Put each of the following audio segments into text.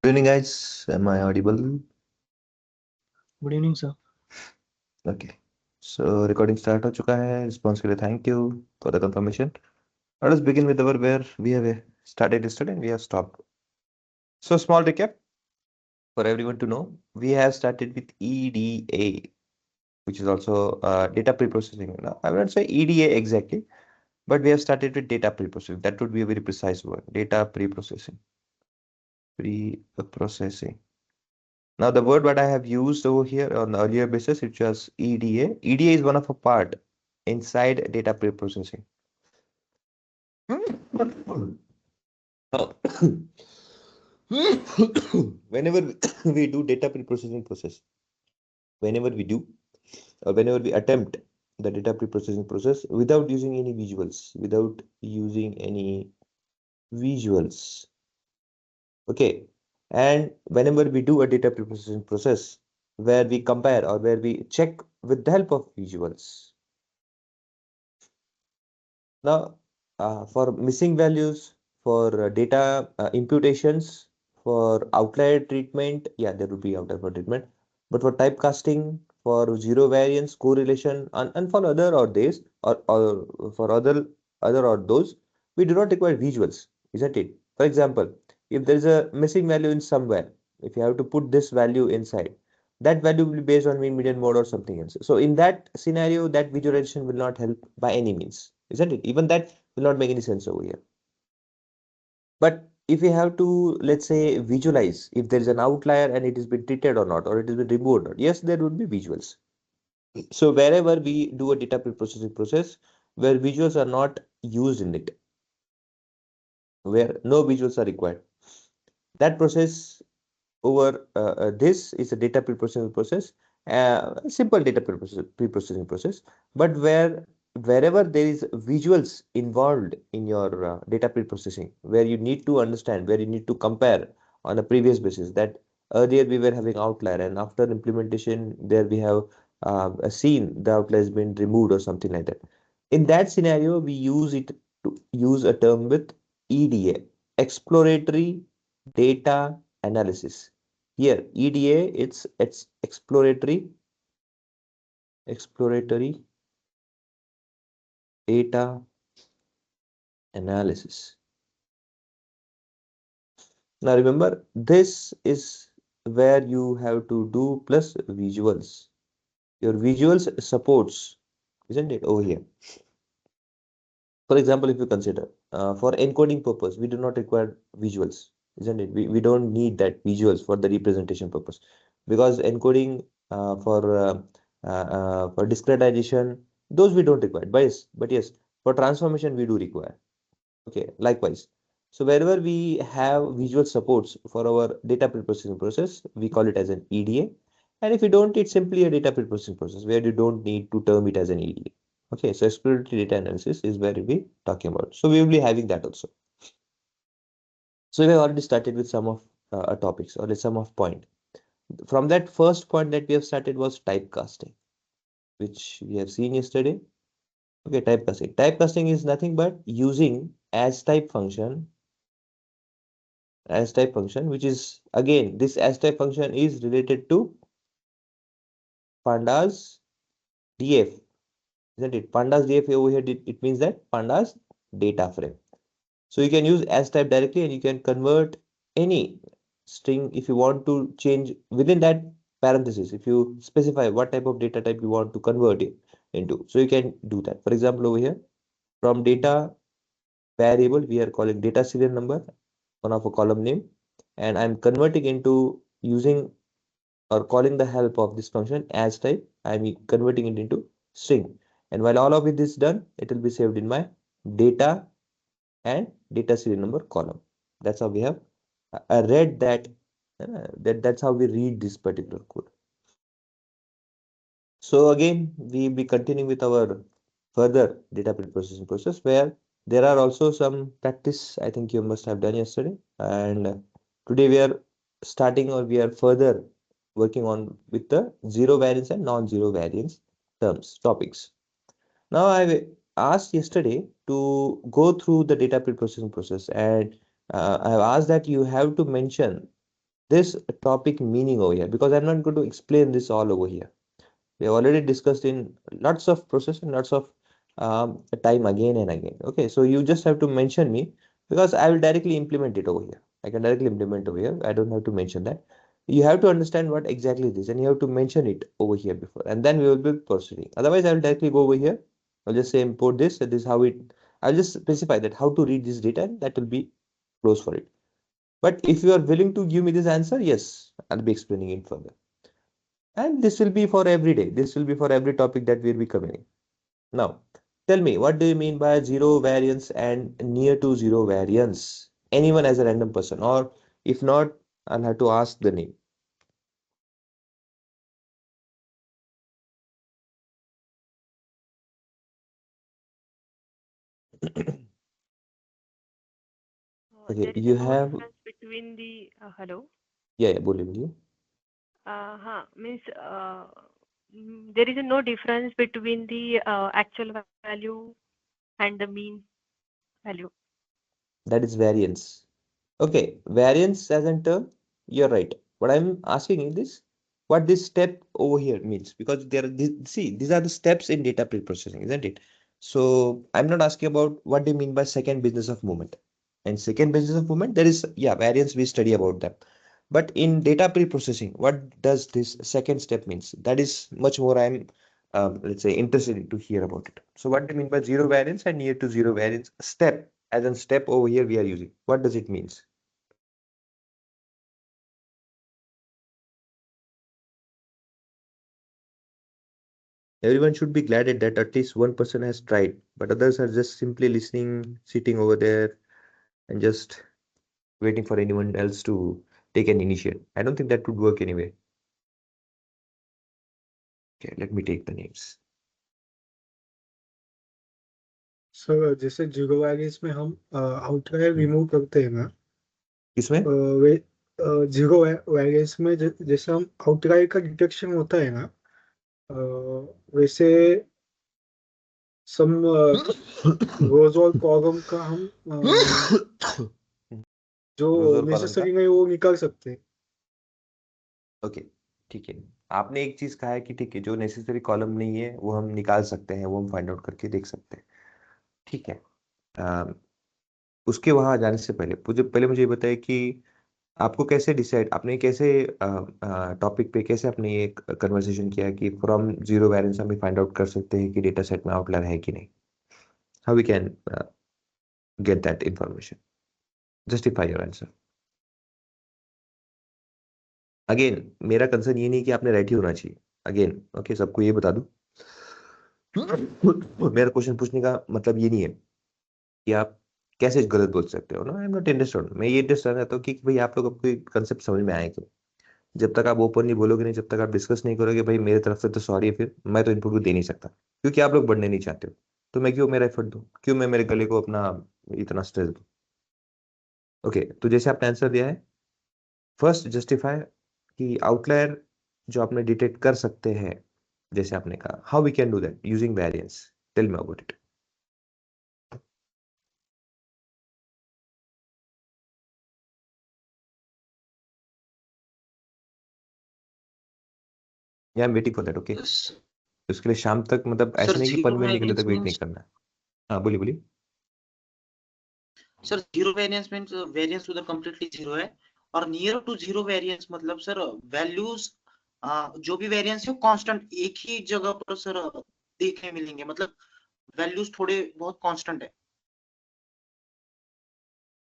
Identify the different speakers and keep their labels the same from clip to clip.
Speaker 1: Good evening, guys. Am I audible?
Speaker 2: Good evening, sir.
Speaker 1: Okay. So recording start हो चुका है. Response के लिए thank you for the confirmation. Let us begin with our where we have started yesterday and we have stopped. So small recap for everyone to know. We have started with EDA, which is also data preprocessing. Now, I will not say EDA exactly, but we have started with data preprocessing. That would be a very precise word. Data preprocessing. Preprocessing. Now, the word what I have used over here on the earlier basis, it was EDA. EDA is one of a part inside data preprocessing. Now, whenever we do data preprocessing process, whenever we do, or whenever we attempt the data preprocessing process without using any visuals, okay, and whenever we do a data preprocessing process where we compare or where we check with the help of visuals. Now, for missing values, for data imputations, for outlier treatment, yeah, there would be outlier for treatment. But for typecasting, for zero variance, correlation, and for other or these, or for other or those, we do not require visuals, isn't it? For example, if there is a missing value in somewhere, if you have to put this value inside, that value will be based on mean median mode or something else. So in that scenario, that visualization will not help by any means, isn't it? Even that will not make any sense over here. But if we have to, let's say, visualize if there is an outlier and it has been treated or not, or it has been removed or not, yes, there would be visuals. So wherever we do a data preprocessing process where visuals are not used in it, where no visuals are required, that process over this is a data preprocessing process, simple data preprocessing process, but wherever there is visuals involved in your data preprocessing, where you need to understand, where you need to compare on a previous basis that earlier we were having outlier and after implementation there we have seen the outlier has been removed or something like that. In that scenario, we use it to use a term with EDA, exploratory data analysis. Here, EDA, it's exploratory data analysis. Now remember, this is where you have to do plus visuals. Your visuals supports, isn't it, over here? For example, if you consider for encoding purpose, we do not require visuals, isn't it? We don't need that visuals for the representation purpose because encoding for discretization, those we don't require. But yes, for transformation we do require. Okay, likewise. So wherever we have visual supports for our data preprocessing process, we call it as an EDA. And if you don't, it's simply a data preprocessing process where you don't need to term it as an EDA. Okay, so exploratory data analysis is where we'll be talking about. So we will be having that also. So we have already started with some of topics or some of point. From that first point that we have started was typecasting, which we have seen yesterday. Okay, typecasting. Typecasting is nothing but using as type function, which is again this as type function is related to pandas df, isn't it? Pandas df over here, it means that pandas data frame. So you can use as type directly and you can convert any string if you want to change within that parenthesis. If you specify what type of data type you want to convert it into, so you can do that. For example, over here from data variable, we are calling data serial number, one of a column name, and I'm converting into using or calling the help of this function as type, I'm converting it into string. And while all of it is done, it will be saved in my data and data serial number column. That's how we have read that's how we read this particular code. So again, we'll be continuing with our further data preprocessing process where there are also some practice I think you must have done yesterday. And today we are starting or we are further working on with the zero variance and non-zero variance topics. Now I asked yesterday to go through the data preprocessing process and I have asked that you have to mention this topic meaning over here, because I'm not going to explain this all over here. We have already discussed in lots of process and lots of time again and again. Okay, so you just have to mention me, because I will directly implement it over here. I can directly implement over here. I don't have to mention that. You have to understand what exactly it is, and you have to mention it over here before, and then we will be proceeding. Otherwise, I will directly go over here. I'll just say import this, and this is how it. I'll just specify that how to read this data, and that will be close for it. But if you are willing to give me this answer, yes, I'll be explaining it further. And this will be for every day. This will be for every topic that we'll be covering. Now, tell me, what do you mean by zero variance and near to zero variance? Anyone as a random person, or if not, I'll have to ask the name. Okay,
Speaker 3: There is
Speaker 1: you
Speaker 3: no
Speaker 1: have,
Speaker 3: difference between the hello.
Speaker 1: yeah, बोलिए बोलिए.
Speaker 3: Means there is no difference between the actual value and the mean value.
Speaker 1: That is variance. Okay, variance as a term, you're right. What I'm asking is this, what this step over here means, because there are see, these are the steps in data pre-processing, isn't it? So I'm not asking about what do you mean by second business of movement. And second business of movement, there is, yeah, variance, we study about them. But in data pre-processing, what does this second step means? That is much more I'm let's say interested in to hear about it. So what do you mean by zero variance and near to zero variance step? As a step over here we are using. What does it means? Everyone should be glad at that at least one person has tried, but others are just simply listening, sitting over there, and just waiting for anyone else to take an initiative. I don't think that would work anyway. Okay, let me take the names.
Speaker 4: Sir जैसे zero variance में हम outlier remove करते हैं ना,
Speaker 1: किसमें?
Speaker 4: वे zero variance में जैसे हम आउटलायर का डिटेक्शन होता है ना, वैसे सम रोज और कॉलम का हम जो
Speaker 1: रोज और कॉलम का?
Speaker 4: नेसेसरी नहीं वो निकाल सकते हैं.
Speaker 1: ओके, ठीक है. आपने एक चीज कहा है कि ठीक है, जो नेसेसरी कॉलम नहीं है वो हम निकाल सकते हैं, वो हम फाइंड आउट करके देख सकते हैं. ठीक है. उसके वहां जाने से पहले मुझे ये बताइए कि आपको कैसे डिसाइड, आपने कैसे टॉपिक पे कैसे आपने ये कन्वर्सेशन किया कि फ्रॉम जीरो वेरिएंस हम फाइंड आउट कर सकते हैं कि डेटा सेट में आउटलायर है कि नहीं? How we can get that information? Justify your answer. Again, मेरा कंसर्न ये नहीं कि आपने राइट ही होना चाहिए. अगेन, ओके, सबको ये बता दूं, मेरा क्वेश्चन पूछने का मतलब ये नहीं है कि आप कैसे गलत बोल सकते हो. No, I am not interested. मैं ये इंटरेस्ट रहता हूँ कि भाई आप लोग आपको कंसेप्ट समझ में आए कि जब तक आप ओपनली बोलोगे नहीं, जब तक आप डिस्कस नहीं करोगे, भाई मेरे तरफ से तो सॉरी है, फिर मैं तो इनपुट को दे नहीं सकता, क्योंकि आप लोग बढ़ने नहीं चाहते हो. तो मैं क्यों मेरा एफर्ट दूं, क्यों मैं मेरे गले को अपना इतना स्ट्रेस दूं? ओके, तो जैसे आपने आंसर दिया है, फर्स्ट जस्टिफाई कि आउटलायर जो आपने डिटेक्ट कर सकते हैं, जैसे आपने कहा, how we can do that using variance. Tell me about it. I am waiting for that. Okay, उसके लिए शाम तक, मतलब
Speaker 5: सर
Speaker 1: ऐसे नहीं कि
Speaker 5: जीरो
Speaker 1: पनवेल निकले
Speaker 5: वेरिएंस
Speaker 1: तक वेट नहीं
Speaker 5: मीन्स
Speaker 1: करना है. हाँ, बोलिए बोलिए.
Speaker 5: Sir zero variance means variance उधर कंप्लीटली जीरो है, और नियर टू जीरो वेरिएंस मतलब सर वैल्यूज जो भी वेरिएंस है कांस्टेंट एक ही जगह पर सर देखने मिलेंगे, मतलब वैल्यूज थोड़े बहुत कांस्टेंट है.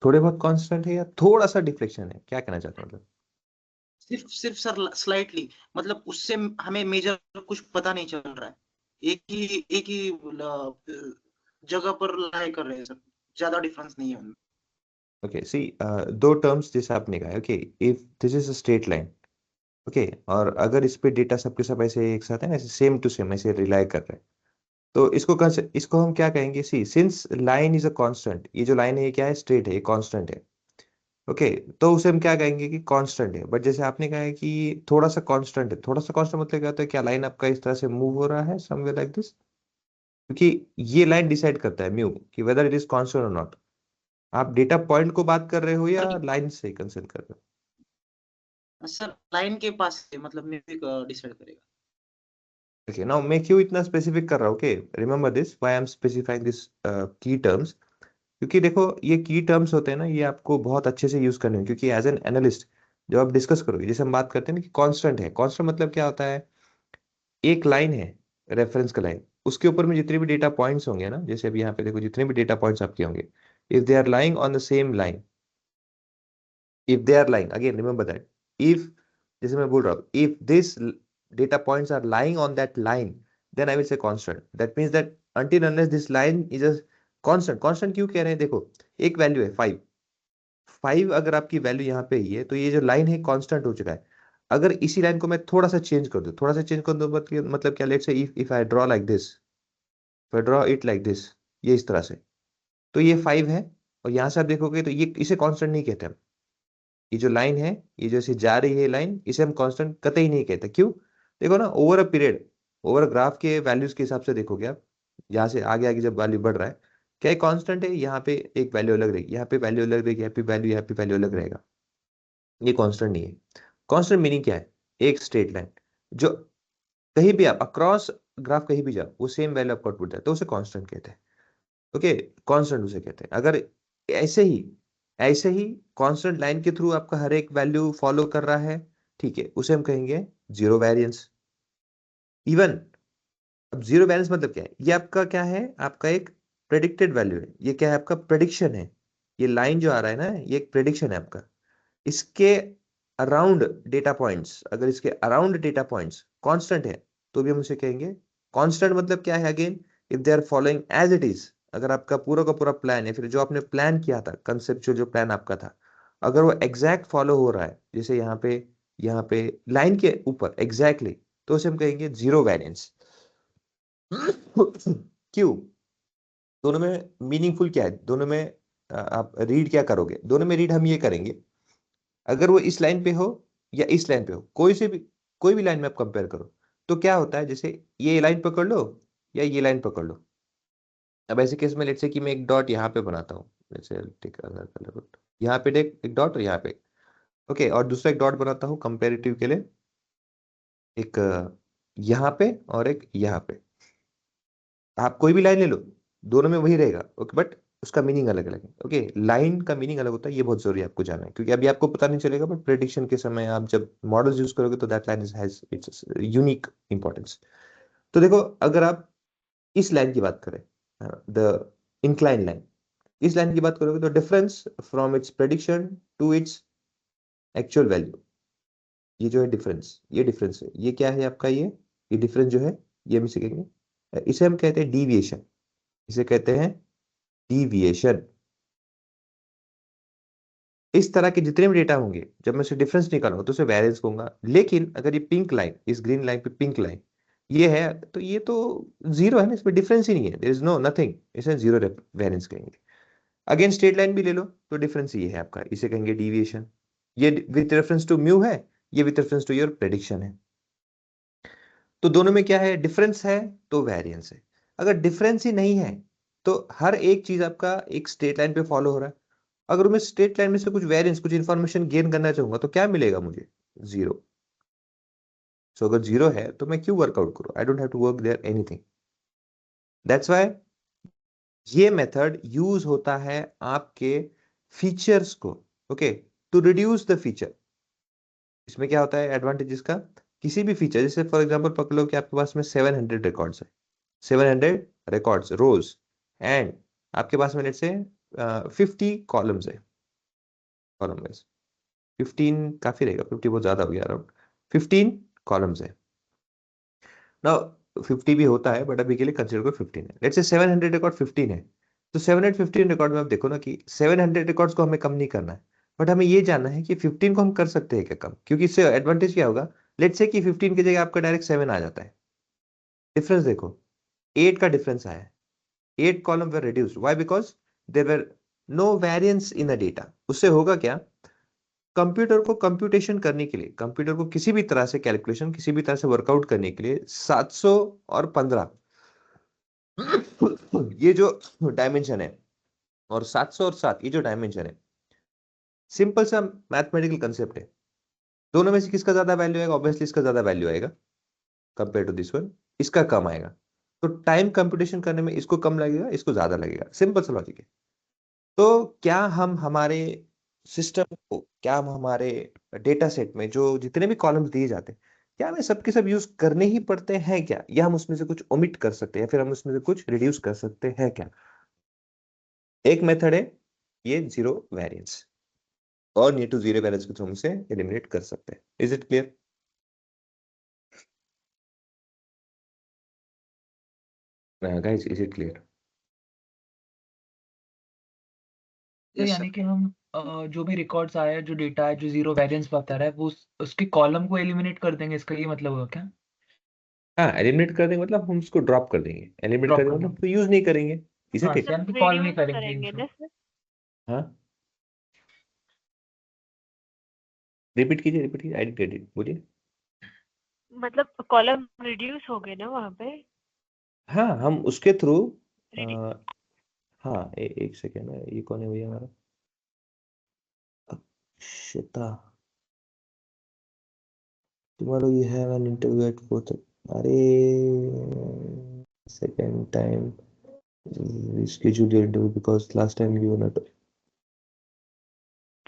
Speaker 1: थोड़े बहुत कांस्टेंट है या थोड़ा सा डिफ्लेक्शन है, क्या कहना चाहते हो? मतलब
Speaker 5: सिर्फ सर स्लाइटली, मतलब उससे हमें मेजर कुछ पता नहीं चल रहा है, एक ही जगह पर लाई कर रहे हैं सर, ज्यादा डिफरेंस नहीं है उनमें.
Speaker 1: ओके, सी, दो टर्म्स जैसे आपने कहा. Okay, if this is a straight line, okay, और अगर इस पे डेटा सबके सब ऐसे एक साथ है ना, ऐसे सेम टू सेम ऐसे रिलाई कर रहे हैं, तो इसको हम क्या कहेंगे? See, since line is a constant, ये जो लाइन है ये क्या है? स्ट्रेट है, ये कांस्टेंट है. ओके, तो उसे हम क्या कहेंगे कि कांस्टेंट है. बट जैसे आपने कहा है कि थोड़ा सा कांस्टेंट है, थोड़ा सा कांस्टेंट मतलब क्या होता है? क्या लाइन आपका इस तरह से मूव हो रहा है समवेयर लाइक दिस? क्योंकि ये लाइन डिसाइड करता है म्यू कि वेदर इट इज कांस्टेंट और नॉट. आप डेटा पॉइंट को बात कर रहे हो या
Speaker 5: सर
Speaker 1: लाइन से कंसर्न कर रहे हो?
Speaker 5: सर लाइन के पास से मतलब म्यूजिक डिसाइड करेगा।
Speaker 1: Okay, now मैं क्यों इतना स्पेसिफिक कर रहा हूँ? Okay, remember this, why I'm specifying this key terms, क्योंकि देखो ये की टर्म्स होते हैं ना, ये आपको बहुत अच्छे से यूज करने हैं, क्योंकि एज एन एनालिस्ट जब आप डिस्कस करोगे, जैसे हम बात करते हैं ना कि कांस्टेंट है, कांस्टेंट मतलब क्या होता है? एक लाइन है, रेफरेंस का लाइन, उसके ऊपर में जितने भी डेटा पॉइंट्स होंगे ना, जैसे अभी यहाँ पे देखो जितने भी डेटा पॉइंट्स आपके होंगे, if they are lying on the same line, if they are lying, again remember that, if, जैसे मैं बोल रहा हूँ, if this data points are lying on that line, then I will say constant. That means that until unless this line is a constant. Constant क्यों कह रहे हैं? देखो एक वैल्यू है 5, 5 अगर आपकी वैल्यू यहाँ पे ही है, तो ये जो लाइन है कांस्टेंट हो चुका है। अगर इसी लाइन को मैं थोड़ा सा चेंज कर दूं, थोड़ा सा चेंज कर दूं, मतलब क्या, let's say if I draw like this, if I draw it like this, ये इस तरह से, तो ये 5 है, और यहाँ से आप देखोगे तो ये इसे कांस्टेंट नहीं कहते हम। ये जो लाइन है, ये जैसे जा रही है लाइन, इसे हम कांस्टेंट कतई नहीं कहते। क्यों? देखो ना, over a period, over graph के वैल्यूज के हिसाब से देखोगे आप, यहाँ से आगे आगे जब वैल्यू बढ़ रहा है, क्या कांस्टेंट है? यहाँ पे एक वैल्यू अलग रहेगी, यहाँ पे वैल्यू अलग रहेगी, यहाँ पे वैल्यू अलग रहेगा, ये कांस्टेंट नहीं है। कांस्टेंट मीनिंग क्या है? एक स्ट्रेट लाइन जो कहीं भी आप अक्रॉस ग्राफ कहीं भी जाओ, वो सेम वैल्यू आपको आउटपुट है, तो उसे कांस्टेंट कहते हैं। ओके, कांस्टेंट उसे कहते हैं। अगर ऐसे ही ऐसे ही कांस्टेंट लाइन के थ्रू आपका हर एक वैल्यू फॉलो कर रहा है, ठीक है, उसे हम कहेंगे जीरो वेरिएंस। इवन अब जीरो वेरिएंस मतलब क्या है? ये आपका क्या है? आपका एक प्रेडिक्टेड वैल्यू है, ये क्या है? आपका प्रेडिक्शन है। ये लाइन जो आ रहा है ना, ये एक प्रेडिक्शन है आपका। इसके अराउंड डेटा पॉइंट्स, अगर इसके अराउंड डेटा पॉइंट्स कांस्टेंट है, तो भी हम उसे कहेंगे कांस्टेंट। मतलब क्या है? Again, if they are following as it is, अगर आपका पूरा का पूरा प्लान है, फिर जो आपने प्लान किया था, कंसेप्चुअल जो प्लान आपका था, अगर वो एग्जैक्ट फॉलो हो रहा है, जैसे यहाँ पे लाइन के ऊपर एग्जैक्टली, तो उसे हम कहेंगे जीरो वेरिएंस। क्यों? दोनों में मीनिंगफुल क्या है? दोनों में आप रीड क्या करोगे? दोनों में रीड हम ये करेंगे, अगर वो इस लाइन पे हो या इस लाइन पे हो, कोई भी लाइन में आप कंपेयर करो, तो क्या होता है? जैसे ये लाइन पकड़ लो या ये लाइन पकड़ लो। अब ऐसे केस में लेट्स से कि मैं एक डॉट यहाँ पे बनाता हूँ, जैसे टिक अदर कलर, यहाँ पे देख एक डॉट और यहाँ पे, ओके, और दूसरा एक डॉट बनाता हूँ कंपेरेटिव के लिए, एक यहाँ पे और एक यहाँ पे। आप कोई भी लाइन ले लो, दोनों में वही रहेगा, ओके, बट उसका मीनिंग अलग अलग है। ओके, लाइन का मीनिंग अलग होता है, ये बहुत जरूरी है आपको जानना है, क्योंकि अभी आपको पता नहीं चलेगा, बट प्रेडिक्शन के समय आप जब मॉडल्स यूज करोगे, तो that line has its unique importance. तो देखो, अगर आप इस लाइन की बात करें, द इंक्लाइन लाइन, इस लाइन की बात करोगे, तो difference from its prediction to its actual value, ये जो है डिफरेंस, ये डिफरेंस है, ये क्या है आपका? ये डिफरेंस जो है, ये हम इसे कहेंगे, इसे हम कहते हैं डीविएशन, इसे कहते हैं डीविएशन। इस तरह के जितने भी डेटा होंगे, जब मैं उसे डिफरेंस निकालूंगा, तो उसे वेरिएंस कहूंगा। लेकिन अगर ये पिंक लाइन, इस ग्रीन लाइन पे पिंक लाइन ये है, तो ये तो जीरो है ना, इसमें डिफरेंस ही नहीं है, देयर इज नो नथिंग, इसे जीरो वेरिएंस कहेंगे। अगेन स्ट्रेट लाइन भी ले लो, तो डिफरेंस ये है आपका, इसे कहेंगे डीविएशन। ये विथ रेफरेंस टू म्यू है, ये with reference to your prediction है। तो दोनों में क्या है? डिफरेंस है तो वेरिएंस है। अगर डिफरेंस ही नहीं है, तो हर एक चीज आपका एक स्ट्रेट लाइन पे फॉलो हो रहा है। अगर मैं स्ट्रेट लाइन में से कुछ वेरिएंस, कुछ इंफॉर्मेशन गेन करना चाहूंगा, तो क्या मिलेगा मुझे? जीरो। सो अगर जीरो है, तो मैं क्यों वर्कआउट करूं? I don't have to work there anything. That's why ये मेथड यूज होता है आपके फीचर्स को, okay, to reduce the feature. इसमें क्या होता है एडवांटेज इसका? किसी भी फीचर, जैसे फॉर एग्जांपल पकड़ लो कि आपके पास में 700 रिकॉर्ड्स है, 700 रिकॉर्ड्स रोज, एंड आपके पास में लेट्स से 50 कॉलम्स है, कॉलम वाइज 15 काफी रहेगा, 50 बहुत ज्यादा हो गया, अराउंड 15 कॉलम्स है। नाउ 50 भी होता है, बट अभी के लिए कंसीडर करो 15 है। लेट्स से 700 रिकॉर्ड 15 है, तो 715 रिकॉर्ड में आप देखो ना कि 700 रिकॉर्ड्स को हमें कम नहीं करना है, बट हमें ये जानना है कि 15 को हम कर सकते हैं क्या कम, क्योंकि इससे एडवांटेज क्या होगा? लेट्स से कि 15 की जगह आपका डायरेक्ट 7 आ जाता है, डिफरेंस देखो, 8 का डिफरेंस आया है, 8 column were reduced, why? Because there were no variance in the data. उससे होगा क्या? कंप्यूटर को कंप्यूटेशन करने के लिए, कंप्यूटर को किसी भी तरह से कैलकुलेशन, किसी भी तरह से वर्कआउट करने के लिए 700 और 15 ये जो डायमेंशन है, और 700 और 7 ये जो डायमेंशन है, सिंपल सा मैथमेटिकल कंसेप्ट है। दोनों में से किसका ज्यादा वैल्यू आएगा? ऑब्वियसली इसका ज्यादा वैल्यू आएगा कंपेयर टू दिस वन, इसका कम आएगा। तो टाइम कंप्यूटेशन करने में इसको कम लगेगा, इसको ज्यादा लगेगा। सिंपल सा लॉजिक है। तो क्या हम हमारे सिस्टम को, क्या हम हमारे डेटा सेट में जो जितने भी कॉलम्स दिए जाते हैं, क्या हमें सबके सब यूज करने ही पड़ते हैं क्या, या हम उसमें से कुछ ओमिट कर सकते हैं, या फिर हम उसमें से कुछ रिड्यूस कर सकते हैं क्या? एक मेथड है ये जीरो वेरिएंस, और नियर टू जीरो वेरिएंस के थ्रू हम इसे एलिमिनेट कर सकते हैं। Is it clear? Guys, is it clear?
Speaker 2: तो
Speaker 5: Yes,
Speaker 2: यानी
Speaker 5: sir.
Speaker 2: कि हम जो भी रिकॉर्ड्स आया है, जो डेटा है, जो जीरो वेरिएंस बता रहा है, वो उसके कॉलम को एलिमिनेट कर देंगे, इसका ये मतलब होगा क्या?
Speaker 1: हाँ, एलिमिनेट कर देंगे मतलब हम उसको ड्रॉप कर देंगे, एलिमिनेट कर
Speaker 2: ड्रॉप
Speaker 1: देंगे
Speaker 2: कर
Speaker 1: मतलब
Speaker 2: देंगे।
Speaker 1: उसको यूज नहीं करेंगे। इज
Speaker 2: हाँ,
Speaker 1: इट?
Speaker 2: यानी कि कॉल नहीं
Speaker 3: रिड्यूस
Speaker 2: करेंगे
Speaker 3: करेंगे
Speaker 2: इनको।
Speaker 3: ना सर?
Speaker 1: हाँ, रिपीट कीजिए, रिपीट कीजिए, आई डिडंट गेट इट, बोलिए।
Speaker 3: मतलब कॉलम रिड्यूस हो गए ना वहाँ पे?
Speaker 1: हाँ, हम उसके थ्रू
Speaker 3: Redu-
Speaker 1: हाँ, एक सेकेंड है, ये कौन है भैया हमारा? अक्षता, tomorrow you have an interview at 4:30. अरे, second time reschedule your interview because last time you were not.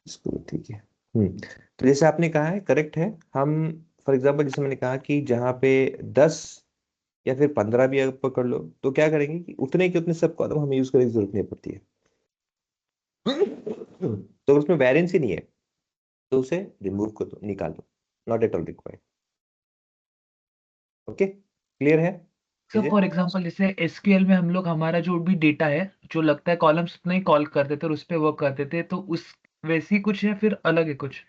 Speaker 1: इसको ठीक है। तो जैसे आपने कहा है, करेक्ट है। हम फॉर एग्जांपल जैसे मैंने कहा कि जहाँ पे 10 या फिर 15 भी आप पकड़ लो, तो क्या करेंगे कि उतने के उतने सब कॉलम हमें यूज करने की जरूरत नहीं पड़ती है। तो उसमें वेरिएंस ही नहीं है, तो उसे रिमूव कर दो, निकाल दो, not at all required. Okay, clear है?
Speaker 2: सो
Speaker 1: Is it?
Speaker 2: फॉर एग्जांपल जैसे एसक्यूएल में हम लोग हमारा जो भी डेटा है, जो लगता है कॉलम्स उतना ही कॉल करते थे और उस पे वर्क करते थे, तो उस वैसी कुछ है फिर अलग है कुछ?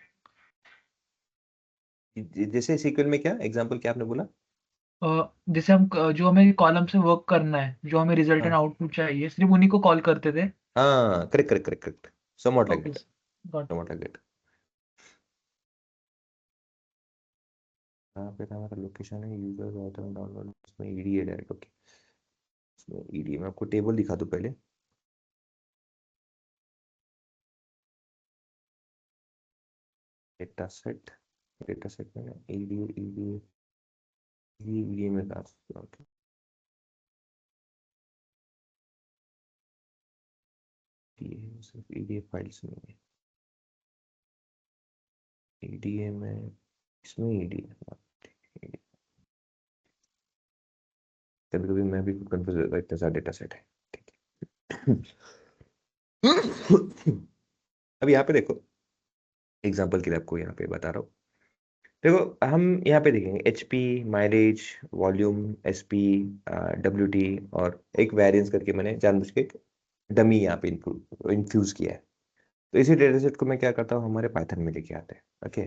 Speaker 1: जैसे सीक्वल में क्या एग्जांपल, क्या आपने बोला?
Speaker 2: जैसे हम जो हमें कॉलम से वर्क करना है, जो हमें रिजल्ट एंड
Speaker 1: हाँ
Speaker 2: आउटपुट चाहिए, सिर्फ उन्हीं को कॉल करते थे।
Speaker 1: हाँ, correct correct correct correct, somewhat like
Speaker 2: okay,
Speaker 1: that,
Speaker 2: got.
Speaker 1: Somewhat like that. यहाँ पे हमारा लोकेशन है, यूजर आइटम डाउनलोड, उसमें ईडी है डायरेक्ट। ओके, इसमें ईडी मैं आपको टेबल दिखा दूं पहले। डेटा सेट, डेटा सेट में ईडी ईडी ईडी में कहा। ओके, ये सिर्फ ईडी फाइल्स में है, ईडीए में, इसमें ईडी है। कभी कभी मैं भी कंफ्यूज होता हूँ, इतना सारा डेटा सेट है। ठीक है। अब यहाँ पे देखो, एग्जांपल के लिए आपको यहाँ पे बता रहा हूँ। देखो, हम यहाँ पे देखेंगे HP, mileage, volume, SP, WT, और एक वेरिएंस करके मैंने जानबूझ के डमी यहाँ पे इन्फ्यूज किया है। तो इसी डेटा सेट को मैं क्या करता हूँ, हमारे पाइथन में लेके आते हैं। ओके,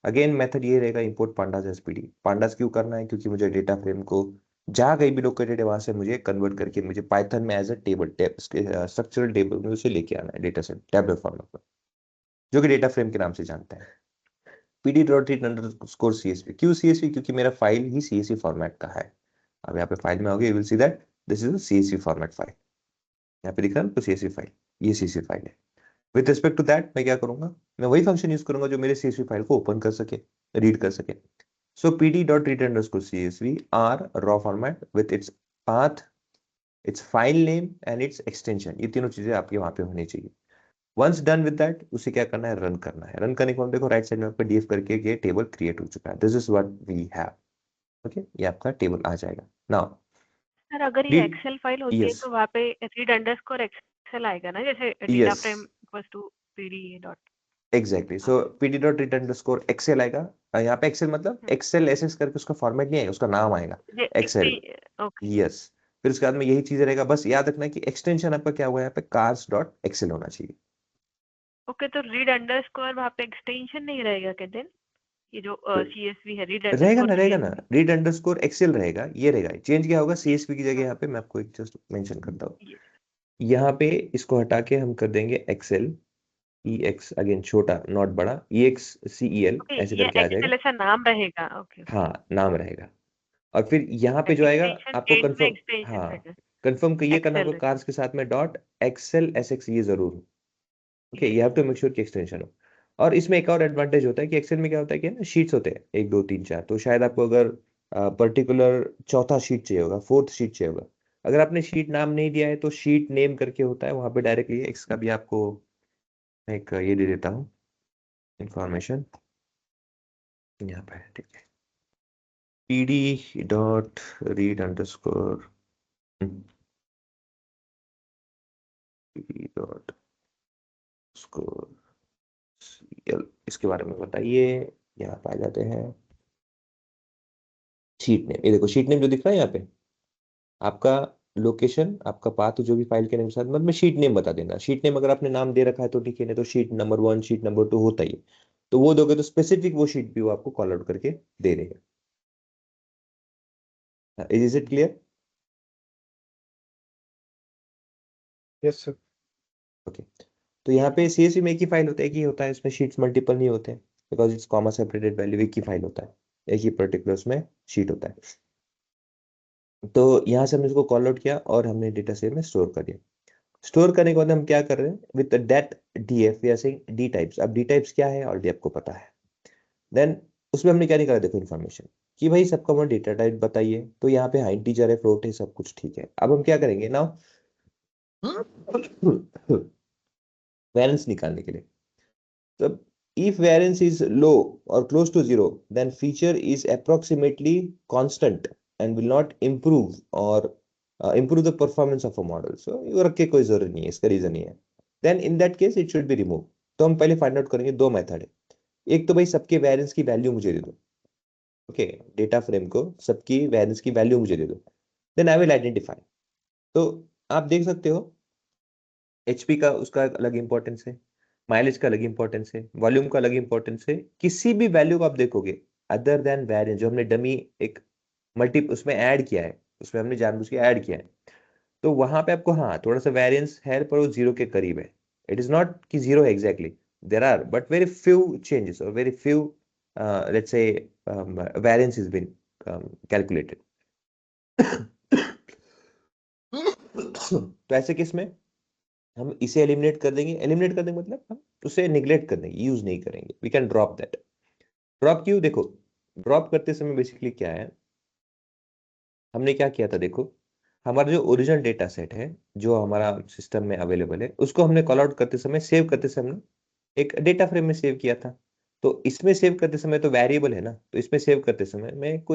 Speaker 1: अगेन मेथड ये रहेगा, इंपोर्ट पांडास SPD। पांडास क्यों करना है? क्योंकि मुझे डेटा फ्रेम को जहाँ कहीं भी लोकेटेड है वहां से मुझे कन्वर्ट करके मुझे पाइथन में as a table structural table में उसे लेके आना है, डेटा सेट टेबलर फॉर्मेट में, जो कि डेटा फ्रेम के नाम से जानते हैं। pd.read_csv, क्यों CSV? क्योंकि मेरा फाइल ही CSV फॉर्मेट का है। अब यहाँ पे फाइल में आओगे, you will see that this is a CSV format file. यहाँ पे दिख रहा है तो CSV फाइल, ये CSV फाइल है। विद रिस्पेक्ट टू दैट मैं क्या करूंगा, मैं वही फंक्शन यूज करूंगा जो मेरे CSV फाइल को ओपन कर सके, रीड कर सके। So pd.read_csv R raw format with its path, its file name and its extension, ये तीनों चीजें आपके वहां पे होनी चाहिए। वंस डन विद दैट, उसे क्या करना है, रन करना है। रन करने के बाद देखो राइट साइड में आपका डीएफ करके ये टेबल क्रिएट हो चुका है। This is what we have. Okay, ये आपका टेबल आ जाएगा। नाउ
Speaker 3: सर अगर ये
Speaker 1: रीड,
Speaker 3: एक्सेल फाइल होती है
Speaker 1: यस
Speaker 3: तो वहाँ पे रीड अंडरस्कोर एक्सेल आएगा ना, जैसे data
Speaker 1: yes,
Speaker 3: frame equals to PD dot.
Speaker 1: Exactly. So pd.read_excel आएगा। यहाँ पे एक्सेल मतलब एक्सेल एसएस करके उसका फॉर्मेट नहीं आएगा, उसका नाम आएगा एक्सेल।
Speaker 3: ओके
Speaker 1: यस, फिर उसके बाद में यही चीज रहेगा, बस याद रखना कि एक्सटेंशन आपका क्या हुआ है, यहाँ पे cars.excel होना चाहिए।
Speaker 3: ओके, तो रीड अंडरस्कोर वहाँ पे एक्सटेंशन नहीं रहेगा क्या देन? ये जो CSV है, रीड
Speaker 1: रहेगा
Speaker 3: अंडरस्कोर
Speaker 1: ना, रहेगा ना,
Speaker 3: CSV।
Speaker 1: read_excel रहेगा, ये रहेगा। चेंज क्या होगा, CSV की जगह यहाँ पे मैं आपको एक जस्ट मेंशन करता हूँ। यहाँ पे इसको हटा के हम कर देंगे एक्सेल, EX, अगेन छोटा नॉट बड़ा, EXCEL
Speaker 3: ओके,
Speaker 1: ऐसे
Speaker 3: ये
Speaker 1: करके आ जाएगा।
Speaker 3: एक्सेल ऐसा नाम रहेगा। Okay okay.
Speaker 1: हाँ, नाम रहेगा। और फिर यहाँ पे जो आएगा
Speaker 3: एक्सटेंशन
Speaker 1: आपको
Speaker 3: एंड में
Speaker 1: कंफर्म,
Speaker 3: एक्सटेंशन
Speaker 1: हाँ
Speaker 3: रहेगा।
Speaker 1: कंफर्म ये करना
Speaker 3: एक्सेल
Speaker 1: होगा कार्स के साथ में डॉट एक्सेल SX, ये जरूर हो। ओके,
Speaker 3: रहेगा।
Speaker 1: You have to make sure कि एक्सटेंशन हो। और इसमें एक और एडवांटेज होता है कि एक्सेल में क्या होता है कि ना शीट्स होते हैं 1 2 3 4, तो शायद आपको अगर पर्टिकुलर चौथा शीट चाहिए होगा, फोर्थ शीट चाहिए होगा, अगर आपने शीट नाम नहीं दिया है तो शीट नेम करके होता है वहां पे डायरेक्टली एक्स का भी आपको एक ये दे देता हूँ इंफॉर्मेशन यहाँ पे, ठीक है, pd.read_pd CL, इसके बारे में बताइए। यहाँ पे आ जाते हैं शीट नेम, ये देखो शीट नेम जो दिख रहा है यहाँ पे, आपका लोकेशन, आपका पाथ जो भी फाइल के नेम के साथ, मतलब शीट नेम बता देना। शीट नेम अगर आपने नाम दे रखा है तो ठीक है, नहीं तो शीट नंबर 1 शीट नंबर 2 होता ही है, तो वो दोगे तो स्पेसिफिक वो शीट भी वो आपको कॉल आउट करके दे देगा। Is it clear?
Speaker 4: Yes sir.
Speaker 1: Okay, तो यहाँ पे CSV में एक ही फाइल होता है, एक ही होता है, इसमें शीट्स मल्टीपल नहीं होते because it's comma separated value, एक ही फाइल होता है, एक ही पर्टिकुलर उसमें शीट होता है। तो यहाँ से हमने इसको कॉल आउट किया और हमने डेटा सेट में स्टोर कर दिया। स्टोर करने के बाद हम क्या कर रहे हैं with date df we are saying D types. अब डी टाइप्स क्या है ऑलरेडी आपको पता है। देन उसमें हमने क्या निकाला, देखो इन्फॉर्मेशन कि भाई सबका हमारा डेटा टाइप बताइए, तो यहाँ पे इंटीजर है, फ्लोट है, सब कुछ ठीक है। अब हम क्या करेंगे नाउ वैरिएंस निकालने के लिए, तो if variance is low or close to zero, then feature is approximately constant and will not improve or improve the performance of a model. So ये रख के कोई जरूरी नहीं है, इसका रीजन ये है। Then in that case it should be removed. तो हम पहले फाइंड आउट करेंगे, दो मेथड है। एक तो भाई सबके वेरिएंस की वैल्यू मुझे दे दो, ओके, डेटा फ्रेम को सबकी वेरिएंस की वैल्यू मुझे दे दो, देन आई विल आइडेंटिफाई। तो आप देख सकते हो HP का उसका अलग इंपॉर्टेंस है, माइलेज का अलग इंपॉर्टेंस है, वॉल्यूम का अलग इंपॉर्टेंस है। किसी भी वैल्यू को आप देखोगे अदर देन वेरिएंस, जो हमने डमी एक मल्टी उसमें ऐड किया है, उसमें हमने जानबूझ के ऐड किया है, तो वहां पे आपको हाँ थोड़ा सा वेरिएंस है पर वो जीरो के करीब है। इट इज नॉट कि जीरो है exactly, there are but very few changes और very few let's say variance is been calculated. तो ऐसे केस में हम इसे एलिमिनेट कर देंगे। एलिमिनेट कर देंगे मतलब हम उसे निगलेक्ट कर देंगे, यूज नहीं करेंगे, we can drop that. Drop क्यों? देखो ड्रॉप करते समय बेसिकली क्या है, हमने क्या किया था, देखो हमारा जो ओरिजिनल डेटा सेट है जो हमारा सिस्टम में अवेलेबल है, उसको हमने कॉल आउट करते समय, सेव करते समय हमने एक डेटा फ्रेम में सेव किया था। तो इसमें सेव करते समय तो वेरिएबल है ना, तो इसमें सेव करते समय मैं कोई